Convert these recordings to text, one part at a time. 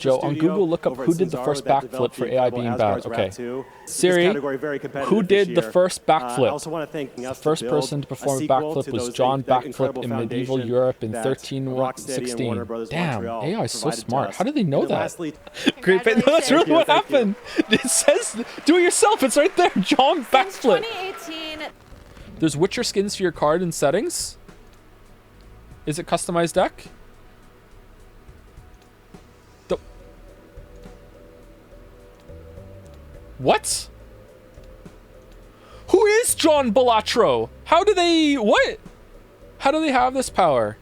Joe, on Google, look up who did the first backflip for AI being bad. Okay. Siri, who did the first backflip? The first person to perform a backflip was Jom Backflip in medieval Europe in 1316. Damn, AI is so smart. How did they know that? Great, no, that's really what happened. It says, do it yourself. It's right there. Jom Backflip. 2018. There's Witcher skins for your card in settings. Is it customized deck? What? Who is John Balatro? How do they... What? How do they have this power?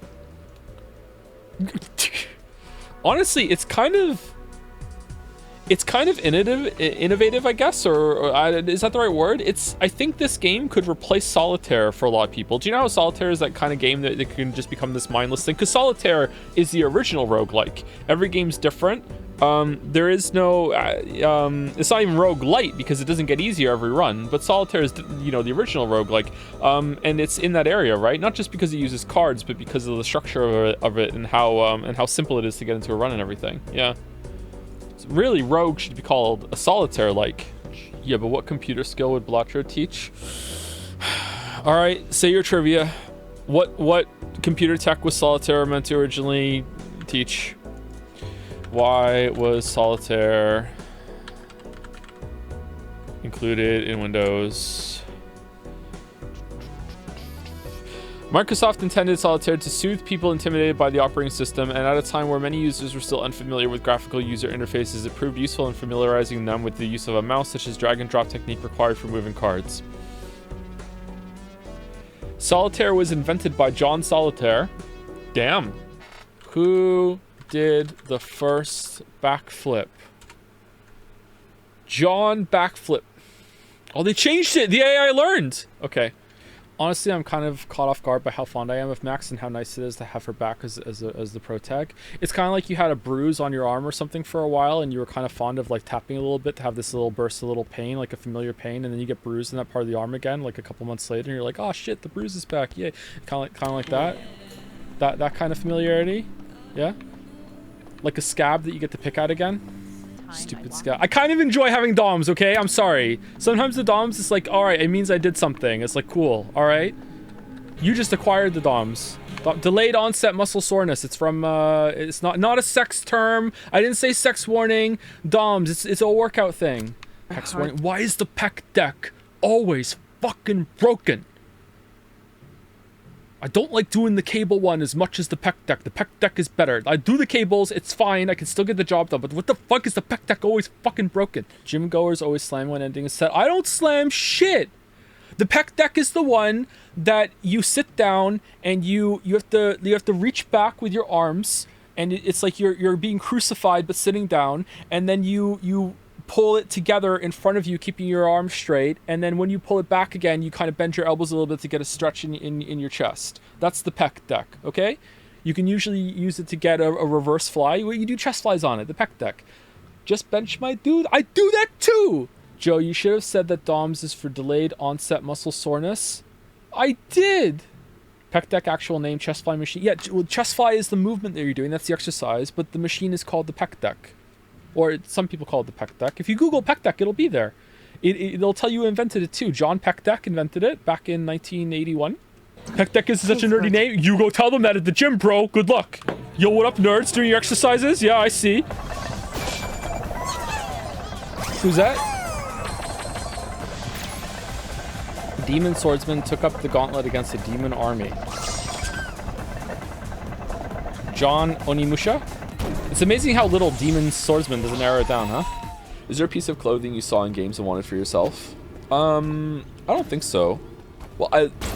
Honestly, it's kind of innovative, I guess, or is that the right word? I think this game could replace Solitaire for a lot of people. Do you know how Solitaire is that kind of game that can just become this mindless thing? Because Solitaire is the original roguelike. Every game's different. There is no, it's not even roguelite because it doesn't get easier every run, but Solitaire is, you know, the original roguelike, and it's in that area, right? Not just because it uses cards, but because of the structure of it and how simple it is to get into a run and everything. Yeah. So really, Rogue should be called a Solitaire-like. Yeah, but what computer skill would Balatro teach? All right, say your trivia. What computer tech was Solitaire meant to originally teach? Why was Solitaire included in Windows? Microsoft intended Solitaire to soothe people intimidated by the operating system, and at a time where many users were still unfamiliar with graphical user interfaces, it proved useful in familiarizing them with the use of a mouse, such as drag and drop technique required for moving cards. Solitaire was invented by John Solitaire. Damn. Who did the first backflip? John Backflip. Oh, they changed it. The AI learned. Okay. Honestly, I'm kind of caught off guard by how fond I am of Max and how nice it is to have her back as the pro tag. It's kind of like you had a bruise on your arm or something for a while and you were kind of fond of like tapping a little bit to have this little burst of little pain, like a familiar pain, and then you get bruised in that part of the arm again like a couple months later and you're like, oh shit, the bruise is back. Yay. Kind of like that. That kind of familiarity. Yeah? Like a scab that you get to pick at again. Stupid scab. I kind of enjoy having DOMs, okay? I'm sorry. Sometimes the DOMs, it's like, alright, it means I did something. It's like, cool, alright? You just acquired the DOMs. Delayed onset muscle soreness. It's from, it's not a sex term. I didn't say sex warning. DOMs, it's a workout thing. Hex warning. Why is the PEC deck always fucking broken? I don't like doing the cable one as much as the PEC deck. The PEC deck is better. I do the cables, it's fine, I can still get the job done, but what the fuck is the PEC deck always fucking broken? Gym goers always slam when ending a set. I don't slam shit! The PEC deck is the one that you sit down and you have to reach back with your arms, and it's like you're being crucified but sitting down, and then you pull it together in front of you, keeping your arms straight, and then when you pull it back again, you kind of bend your elbows a little bit to get a stretch in your chest. That's the PEC deck, okay? You can usually use it to get a reverse fly. You do chest flies on it, the PEC deck. Just bench my dude. I do that too! Joe, you should have said that DOMS is for delayed onset muscle soreness. I did! PEC deck, actual name, chest fly machine. Yeah, well, chest fly is the movement that you're doing, that's the exercise, but the machine is called the PEC deck. Or some people call it the PEC deck. If you Google PEC deck, it'll be there. It'll tell you who invented it too. John PEC deck invented it back in 1981. PEC deck is such a nerdy name. You go tell them that at the gym, bro. Good luck. Yo, what up, nerds? Doing your exercises? Yeah, I see. Who's that? Demon swordsman took up the gauntlet against a demon army. John Onimusha? It's amazing how little demon swordsman doesn't narrow it down, huh? Is there a piece of clothing you saw in games and wanted for yourself? I don't think so. Well,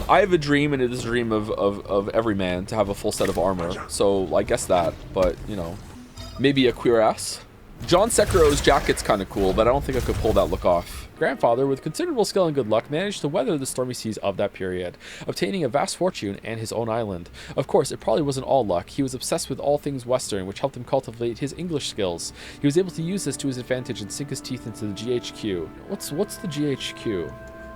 I have a dream, and it is a dream of every man to have a full set of armor. So I guess that, but you know, maybe a queer ass. John Sekiro's jacket's kind of cool, but I don't think I could pull that look off. Grandfather, with considerable skill and good luck, managed to weather the stormy seas of that period, obtaining a vast fortune and his own island. Of course, it probably wasn't all luck. He was obsessed with all things Western, which helped him cultivate his English skills. He was able to use this to his advantage and sink his teeth into the GHQ. What's the GHQ?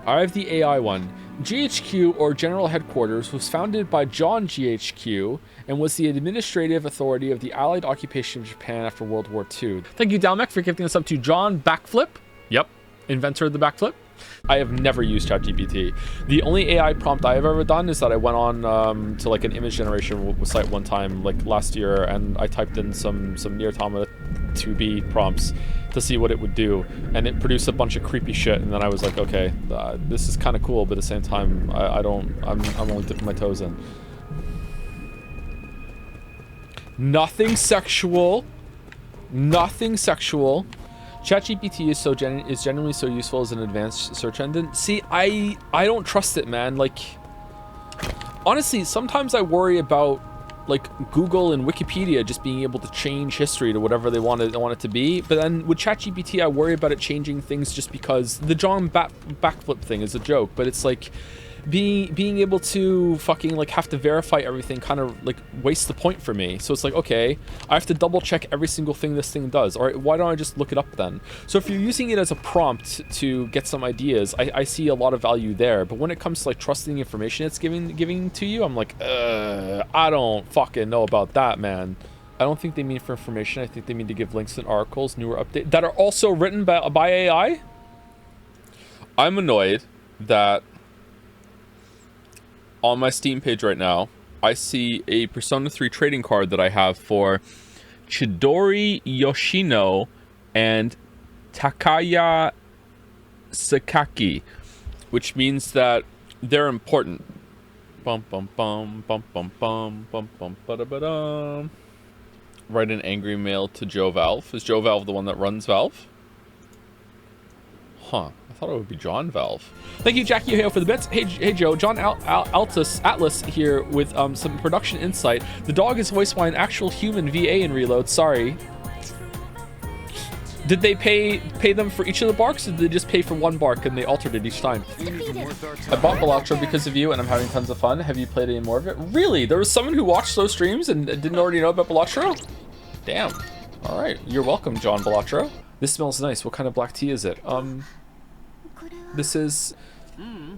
I have the AI one. GHQ, or General Headquarters, was founded by John GHQ and was the administrative authority of the Allied occupation of Japan after World War II. Thank you, Dalmec, for gifting us up to John Backflip. Yep, inventor of the backflip. I have never used ChatGPT. The only AI prompt I have ever done is that I went on to like an image generation site one time, like last year, and I typed in some Nier Automata 2B prompts to see what it would do, and it produced a bunch of creepy shit. And then I was like, okay, this is kind of cool, but at the same time, I'm only dipping my toes in. Nothing sexual. Nothing sexual. ChatGPT is genuinely so useful as an advanced search engine. See, I don't trust it, man. Like, honestly, sometimes I worry about like Google and Wikipedia just being able to change history to whatever they want it to be. But then with ChatGPT, I worry about it changing things just because the Jom Backflip thing is a joke. But it's like being able to fucking like have to verify everything kind of like wastes the point for me. So it's like, okay, I have to double check every single thing this thing does. All right, why don't I just look it up then? So if you're using it as a prompt to get some ideas, I see a lot of value there. But when it comes to like trusting the information it's giving to you, I'm like, I don't fucking know about that, man. I don't think they mean for information. I think they mean to give links and articles, newer updates that are also written by AI. I'm annoyed that on my Steam page right now, I see a Persona 3 trading card that I have for Chidori Yoshino and Takaya Sakaki, which means that they're important. Bum bum bum bum bum bum bum bum ba da ba dum. Write an angry mail to Joe Valve. Is Joe Valve the one that runs Valve? Huh. I thought it would be John Valve. Thank you, Jackie Ohio, for the bits. Hey Joe. John Atlas here with some production insight. The dog is voiced by an actual human VA in Reload. Sorry. Did they pay them for each of the barks, or did they just pay for one bark and they altered it each time? I bought Balatro because of you, and I'm having tons of fun. Have you played any more of it? Really? There was someone who watched those streams and didn't already know about Balatro? Damn. All right. You're welcome, John Balatro. This smells nice. What kind of black tea is it? This is...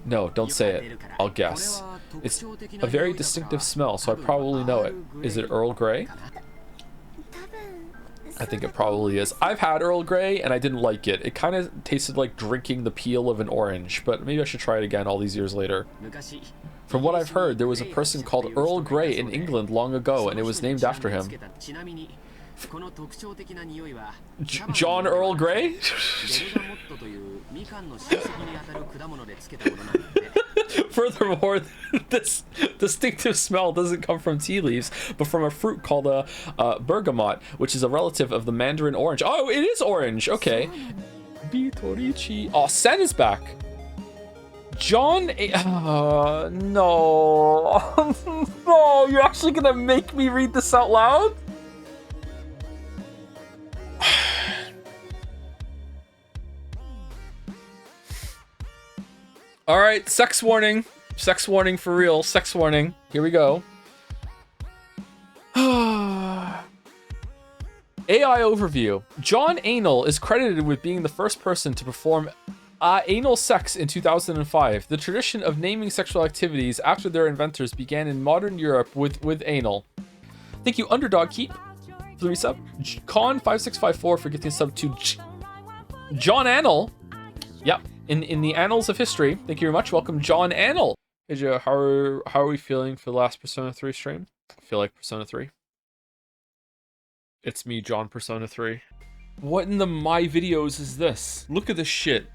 No, don't say it. I'll guess. It's a very distinctive smell, so I probably know it. Is it Earl Grey? I think it probably is. I've had Earl Grey, and I didn't like it. It kind of tasted like drinking the peel of an orange, but maybe I should try it again all these years later. From what I've heard, there was a person called Earl Grey in England long ago, and it was named after him. John Earl Grey? Furthermore, this distinctive smell doesn't come from tea leaves, but from a fruit called a bergamot, which is a relative of the mandarin orange. Oh, it is orange. Okay. Bitorichi. Oh, Sen is back. John no. No, you're actually gonna make me read this out loud? All right, sex warning. Sex warning for real. Sex warning. Here we go. AI overview. John Anal is credited with being the first person to perform anal sex in 2005. The tradition of naming sexual activities after their inventors began in modern Europe with anal. Thank you, Underdog Keep, for the resub. Con5654 for getting a sub to John Anal. Yep. In the annals of history. Thank you very much. Welcome, John Anal. Hey Joe, how are we feeling for the last Persona 3 stream? I feel like Persona 3. It's me, John Persona 3. What in the my videos is this? Look at this shit.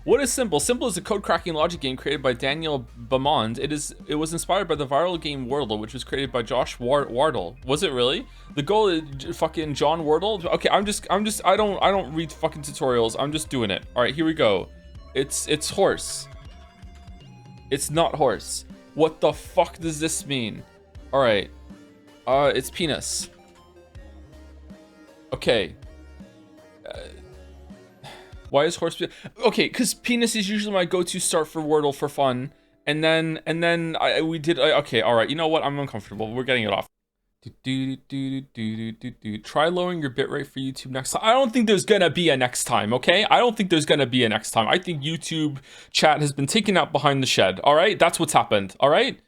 What is Simple? Simple is a code cracking logic game created by Daniel Beaumont. It was inspired by the viral game Wordle, which was created by Josh Wardle. Was it really? The goal is fucking John Wardle? Okay, I don't read fucking tutorials. I'm just doing it. All right, here we go. It's horse. It's not horse. What the fuck does this mean? All right. It's penis. Okay. Why is horse? Okay, because penis is usually my go-to start for Wordle for fun, and then we did. Okay, all right. You know what? I'm uncomfortable. We're getting it off. Try lowering your bitrate for YouTube next time. I don't think there's gonna be a next time, okay? I don't think there's gonna be a next time. I think YouTube chat has been taken out behind the shed, all right? That's what's happened, all right?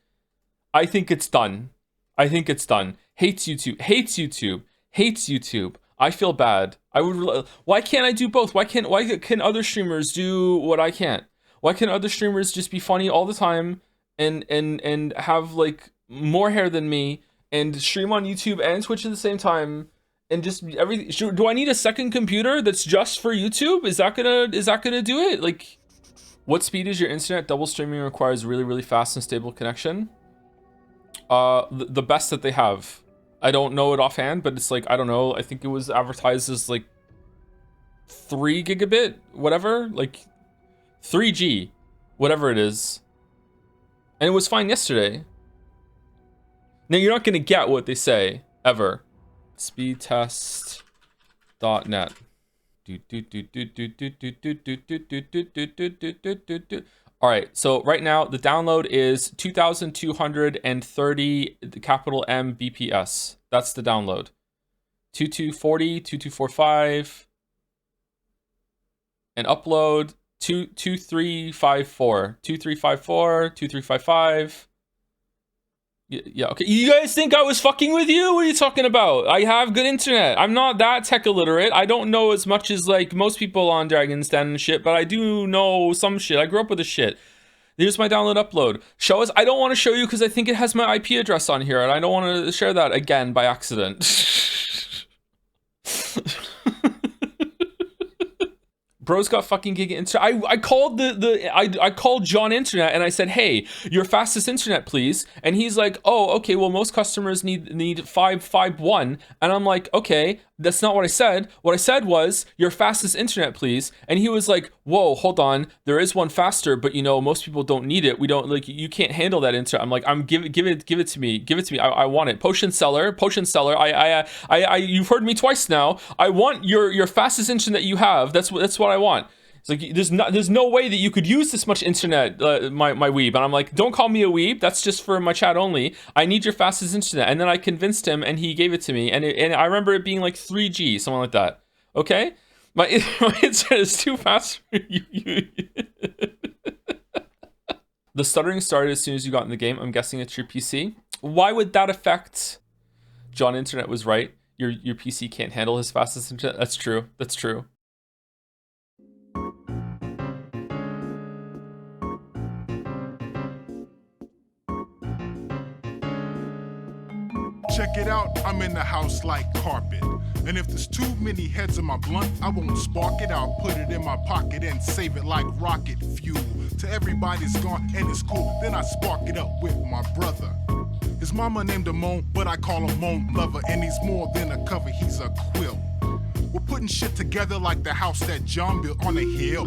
I think it's done. I think it's done. Hates YouTube, hates YouTube, hates YouTube. I feel bad. Why can't I do both? Why can other streamers do what I can't? Why can other streamers just be funny all the time and have like more hair than me and stream on YouTube and Twitch at the same time and just everything? Do I need a second computer that's just for YouTube? Is that gonna do it? Like, what speed is your internet? Double streaming requires really fast and stable connection. The best that they have. I don't know it offhand, but it's like, I don't know. I think it was advertised as like 3 gigabit, whatever, like 3G, whatever it is. And it was fine yesterday. Now you're not gonna get what they say ever. Speedtest.net. All right, so right now the download is 2,230 capital M BPS. That's the download. 2240, 2245, and upload 2354, 2354, 2355. Yeah, okay. You guys think I was fucking with you? What are you talking about? I have good internet. I'm not that tech illiterate. I don't know as much as like most people on Dragon's Den and shit, but I do know some shit. I grew up with this shit. Here's my download upload. Show us. I don't want to show you because I think it has my IP address on here and I don't want to share that again by accident. Bro's got fucking gig internet. I called I called John Internet and I said, hey, your fastest internet, please. And he's like, oh, okay, well, most customers need 551. And I'm like, okay, that's not what I said. What I said was your fastest internet, please. And he was like, whoa, hold on. There is one faster, but you know, most people don't need it. We don't like, you can't handle that internet. I'm like, give it to me. Give it to me. I want it. Potion seller. You've heard me twice now. I want your fastest internet you have. That's what I want. It's like, there's no way that you could use this much internet, my weeb. And I'm like, don't call me a weeb. That's just for my chat only. I need your fastest internet. And then I convinced him and he gave it to me. And I remember it being like 3G, something like that. Okay? My internet is too fast for you. The stuttering started as soon as you got in the game. I'm guessing it's your PC. Why would that affect? John Internet was right. Your PC can't handle his fastest internet. That's true. That's true. Check it out, I'm in the house like carpet. And if there's too many heads in my blunt, I won't spark it. I'll put it in my pocket and save it like rocket fuel. Till everybody's gone and it's cool, then I spark it up with my brother. His mama named him Moan, but I call him Moan Lover. And he's more than a cover, he's a quilt. We're putting shit together like the house that John built on a hill.